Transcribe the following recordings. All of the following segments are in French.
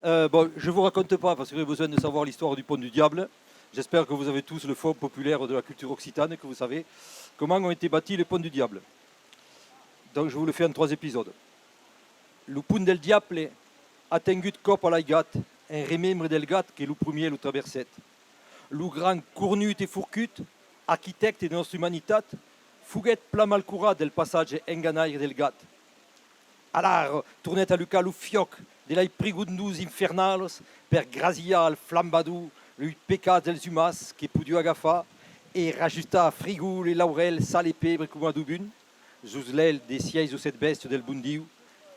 Bon, je ne vous raconte pas parce que vous avez besoin de savoir l'histoire du pont du diable. J'espère que vous avez tous le fond populaire de la culture occitane, que vous savez comment ont été bâtis les ponts du diable. Donc je vous le fais en 3 épisodes. Le pont del diable a tingut cop a l'aigat, un remembre del gat que le premier le traverset. Le grand cornut et fourcut, architecte de notre humanitat, fuguet pla malcura del passage enganaire del gat. Alors, tournet a Luca lu fioc de lai prigundus infernals per grazia al flambadou lui peccat dels humas que pudiu agafar e rajusta a frigul e laurel sal e pebre com a dubun, jus l'el des sièges ou cette beste del bundiu,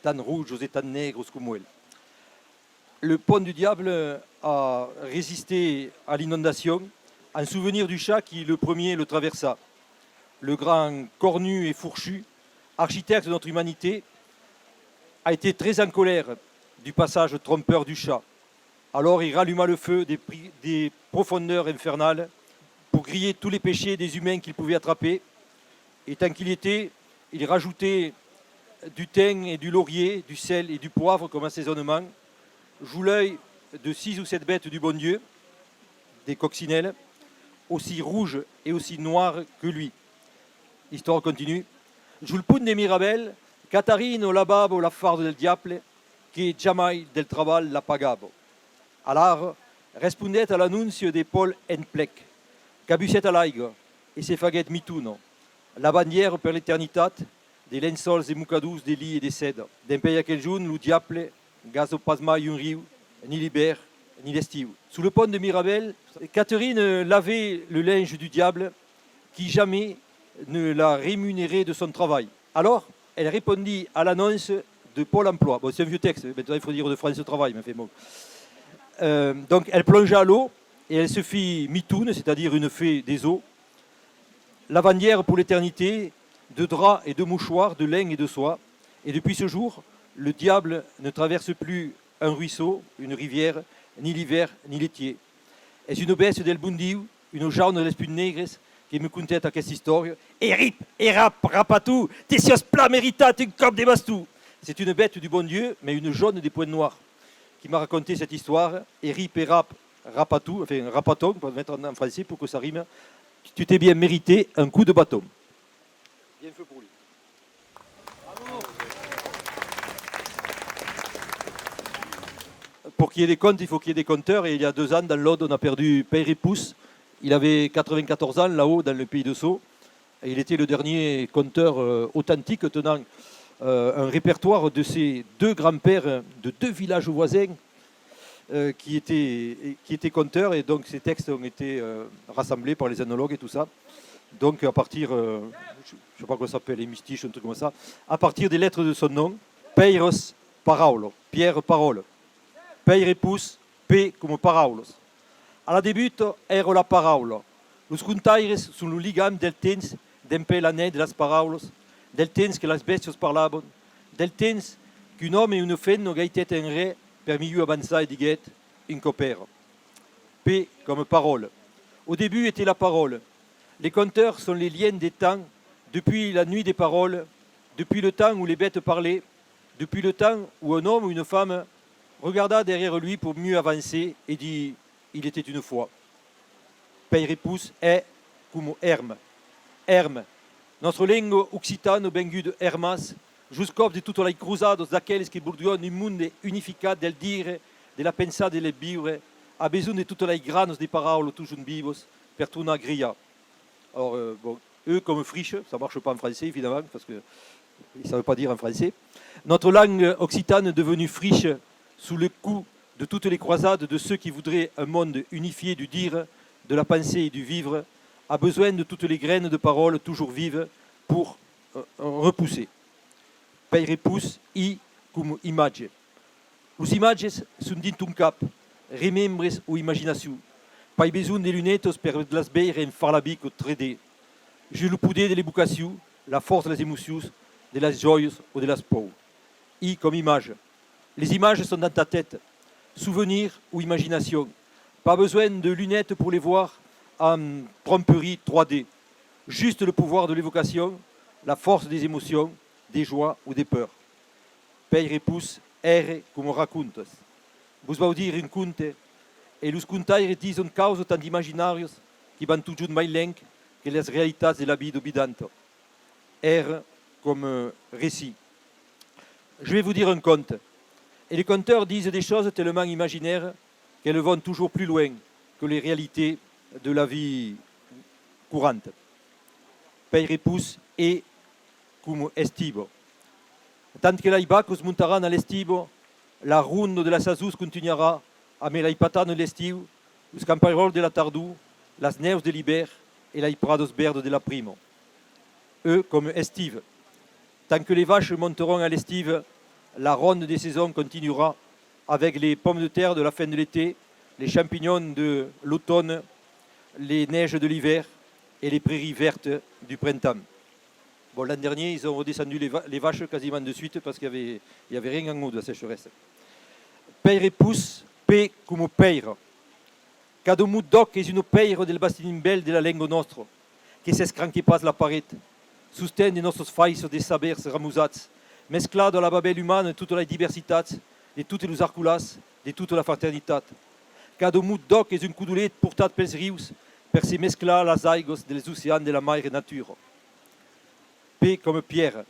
tan rouges et tan negros comme elle. Le pont du diable a résisté à l'inondation en souvenir du chat qui le premier le traversa. Le grand cornu et fourchu, architecte de notre humanité, a été très en colère du passage trompeur du chat. Alors il ralluma le feu des profondeurs infernales pour griller tous les péchés des humains qu'il pouvait attraper. Et tant qu'il y était, il rajoutait du thym et du laurier, du sel et du poivre comme assaisonnement, joue l'œil de 6 ou 7 bêtes du bon Dieu, des coccinelles, aussi rouges et aussi noires que lui. L'histoire continue. Joue le punt de Mirabel, Catarino la babo la fardo del diable, che jamais del travail la pagabo. Alors, respondet à l'annuncio de Paul Enplec, cabucet à l'aiga, et se faguet mituno, la bandière per l'éternitat, des lençols et mucadous, des lits et des cèdres, d'un pays à quel jour, le diable, gazo pasma un riu, ni l'hiver, ni l'estiu. Sous le pont de Mirabel, Catherine lavait le linge du diable, qui jamais ne l'a rémunéré de son travail. Alors, elle répondit à l'annonce de Pôle emploi. Bon, c'est un vieux texte, maintenant il faut dire de France Travail, mais fait bon. Donc elle plongea à l'eau et elle se fit mitoune, c'est-à-dire une fée des eaux, lavandière pour l'éternité, de draps et de mouchoirs, de laine et de soie. Et depuis ce jour, le diable ne traverse plus un ruisseau, une rivière, ni l'hiver, ni l'été. Est une bête del bundiu, une jaune de l'espune negres, qui me contait à cette histoire. Et rip, et rap, rapatou, tessios plat méritat, une cop des bastou. C'est une bête du bon Dieu, mais une jaune des points noirs, qui m'a raconté cette histoire. Et rip, et rap, rapatou, enfin rapaton, pour le mettre en français pour que ça rime. Tu t'es bien mérité un coup de bâton. Bien fait pour lui. Bravo. Pour qu'il y ait des comptes, il faut qu'il y ait des compteurs. Et il y a 2 ans, dans l'Aude, on a perdu Père et Pousse. Il avait 94 ans là-haut, dans le pays de Sceaux. Et il était le dernier conteur authentique tenant un répertoire de ses 2 grands-pères de 2 villages voisins qui étaient conteurs. Et donc ces textes ont été rassemblés par les ethnologues et tout ça. Donc à partir, je ne sais pas comment ça s'appelle, les mystiches, un truc comme ça, à partir des lettres de son nom, Peiros Paraulo, Pierre Parole, Peire Pousse, P comme Paraulos. Alla debutto ero la parola. Los contaires sul ligam del temps d'empe l'année de las paraules, del temps que las bestios parlaven, del temps qu'un homme et une femme gaitet en re per mieux avançar et diguet in copère. P comme parole. Au début était la parole. Les conteurs sont les liens des temps, depuis la nuit des paroles, depuis le temps où les bêtes parlaient, depuis le temps où un homme ou une femme regarda derrière lui pour mieux avancer et dit « Il était une fois ». Peire pousse est comme Herme. Herme. Notre langue occitane bengu de Hermas, jusqu'au de toutes les cruzades d'aquelles qui bourgeonnent un monde unificat del dire, de la pensée de les vivre, a besoin de toutes les granes des paroles toujours vivos, per tuna grilla. Alors, bon, eux comme friche, ça ne marche pas en français évidemment, parce qu'ils ne savent pas dire en français. Notre langue occitane est devenue friche sous le coup de toutes les croisades de ceux qui voudraient un monde unifié du dire, de la pensée et du vivre, a besoin de toutes les graines de paroles toujours vives pour repousser. Peire pousse i cum image. Les images sont dins un cap, remembres ou imagination. Pas besoin de lunettes per las beire en far la bic au 3D. Je le poudé de l'éducation, la force des émotions, de las joies ou de las peurs. I comme image. Les images sont dans ta tête. Souvenir ou imagination. Pas besoin de lunettes pour les voir en tromperie 3D. Juste le pouvoir de l'évocation, la force des émotions, des joies ou des peurs. Peire pousse, ere como racontas. vos vau dire un conte, e los contaires dison causa tant imaginarios qui van toujours mai lenc que les réalitats de la vie d'obidanto. Comme récit. Je vais vous dire un conte. Et les conteurs disent des choses tellement imaginaires qu'elles vont toujours plus loin que les réalités de la vie courante. Père pousse et cum estivo. Tant que l'aibacos montarà dans l'estivo, la ronde de la sasus continuera a me l'aipatano l'estiu, os camperols de la tardou, las neus de l'hiver et l'aiprados verdes de la primo. Eux comme estive. Tant que les vaches monteront à l'estive, la ronde des saisons continuera avec les pommes de terre de la fin de l'été, les champignons de l'automne, les neiges de l'hiver et les prairies vertes du printemps. Bon, l'an dernier, ils ont redescendu les vaches quasiment de suite parce qu'il y avait rien en haut de la sécheresse. Peire pousse, pe como peire. Cada mut doc es une peire del bastinimbel de la lengua nostra, que s'escranque pas la parete, sustén de nostres failles des sabers ramusats, mesclado a la babel humana de toute la diversitat, de toutes les arculas, de toute la fraternitat. Cada mut doc es un cudulet portat pels rius per se mesclar las aigos dels oceans de la mare nature. P comme pierre.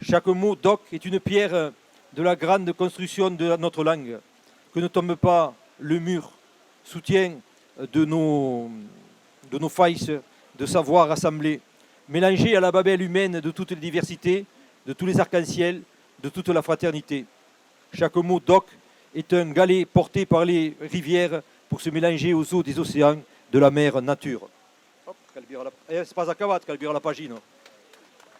Chaque mot doc est une pierre de la grande construction de notre langue, que ne tombe pas le mur, soutien de nos failles de savoir assemblés, mélangés à la babel humaine de toutes les diversités, de tous les arcs-en-ciel, de toute la fraternité. Chaque mot doc est un galet porté par les rivières pour se mélanger aux eaux des océans de la mer nature. Hop, c'est pas acabat, calbire la pagine.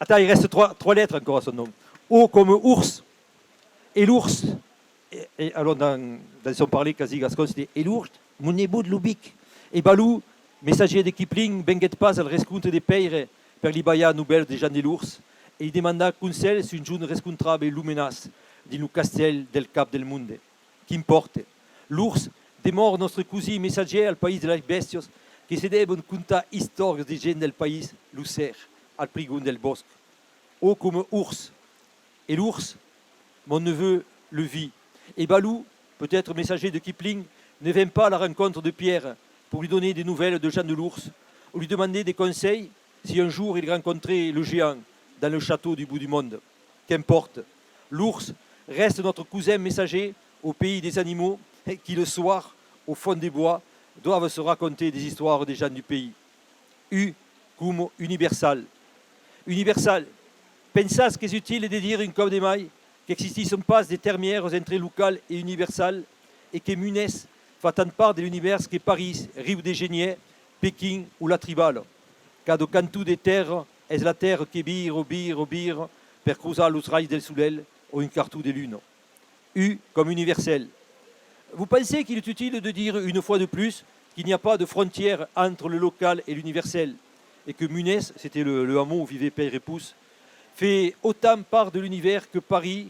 Attends, il reste trois lettres encore à son nom. O comme ours. Et l'ours, et alors dans son parler quasi gascon, c'était et l'ours, mon ébou de Lubic. Et Balou, messager de Kipling, benguet pas al rescounte des peire per l'ibaya nouvelle des gens de l'ours, et il demanda conseil sur une joune rescontrable et lumenas din lo castel del cap del monde. Qu'importe. L'ours demor notre cousin messager al pays de las bestios, que se devono contar historias de gent del pays, l'ousser, al prigon del bosc. O comme ours. Et l'ours, mon neveu le vit. Et Balou, peut-être messager de Kipling, ne vint pas à la rencontre de Pierre pour lui donner des nouvelles de Jean de l'ours, ou lui demander des conseils si un jour il rencontrait le géant dans le château du bout du monde. Qu'importe, l'ours reste notre cousin messager au pays des animaux qui, le soir, au fond des bois, doivent se raconter des histoires des gens du pays. U comme universal. Universal. Pensas que c'est utile de dire une comme des mailles qu'existissent pas des termières entre locales et universales et que Munes fa tant part de l'univers que Paris, Rio de Janeiro, Pékin ou la Tribal. Cada cantu de terre est la terre qui bire per cruzar los rails del soleil ou une cartou de lune. U comme universel. Vous pensez qu'il est utile de dire une fois de plus qu'il n'y a pas de frontière entre le local et l'universel et que Munes, c'était le hameau où vivait Père et Pouce, fait autant part de l'univers que Paris,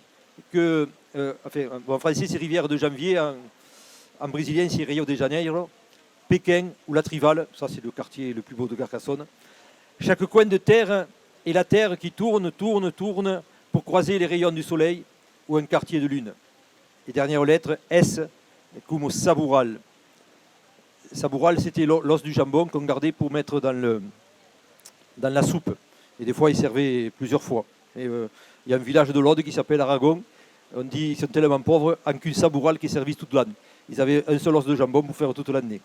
que, en français c'est Rivière de Janvier, en brésilien c'est Rio de Janeiro, Pékin ou la Trivale, ça c'est le quartier le plus beau de Carcassonne. Chaque coin de terre est la terre qui tourne pour croiser les rayons du soleil ou un quartier de lune. Et dernière lettre, S, comme saboural. Saboural, c'était l'os du jambon qu'on gardait pour mettre dans la soupe. Et des fois, il servait plusieurs fois. Il y a un village de l'Aude qui s'appelle Aragon. On dit qu'ils sont tellement pauvres, en qu'une saboural qui servit toute l'année. Ils avaient un seul os de jambon pour faire toute l'année.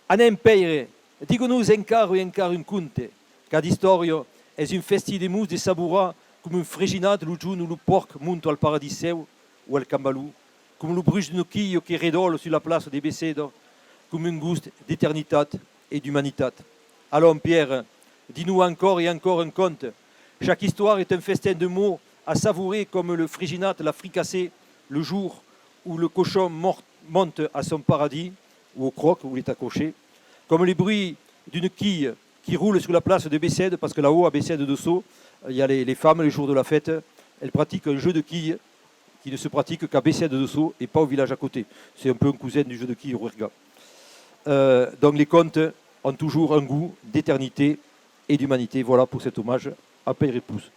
Anem peire, digo-nous encara un conte, cada historia est une festi de mousse de saboura comme un fréginat lo giun ou le porc monte al paradis seu ou al cambalou, comme le bruit d'un quillo qui redole sur la place des Becedo, comme un gust d'éternité et d'humanité. Alors Pierre, dis-nous encore et encore un conte. Chaque histoire est un festin de mots à savourer comme le fréginat, la fricassée, le jour où le cochon monte à son paradis, ou au croc où il est accroché, comme les bruits d'une quille qui roule sur la place de Bessède, parce que là-haut, à Bessède de Sceaux, il y a les femmes, les jours de la fête, elles pratiquent un jeu de quilles qui ne se pratique qu'à Bessède de Sceaux et pas au village à côté. C'est un peu un cousin du jeu de quilles au Rouergat. Donc les contes ont toujours un goût d'éternité et d'humanité. Voilà pour cet hommage à Père et Pouce.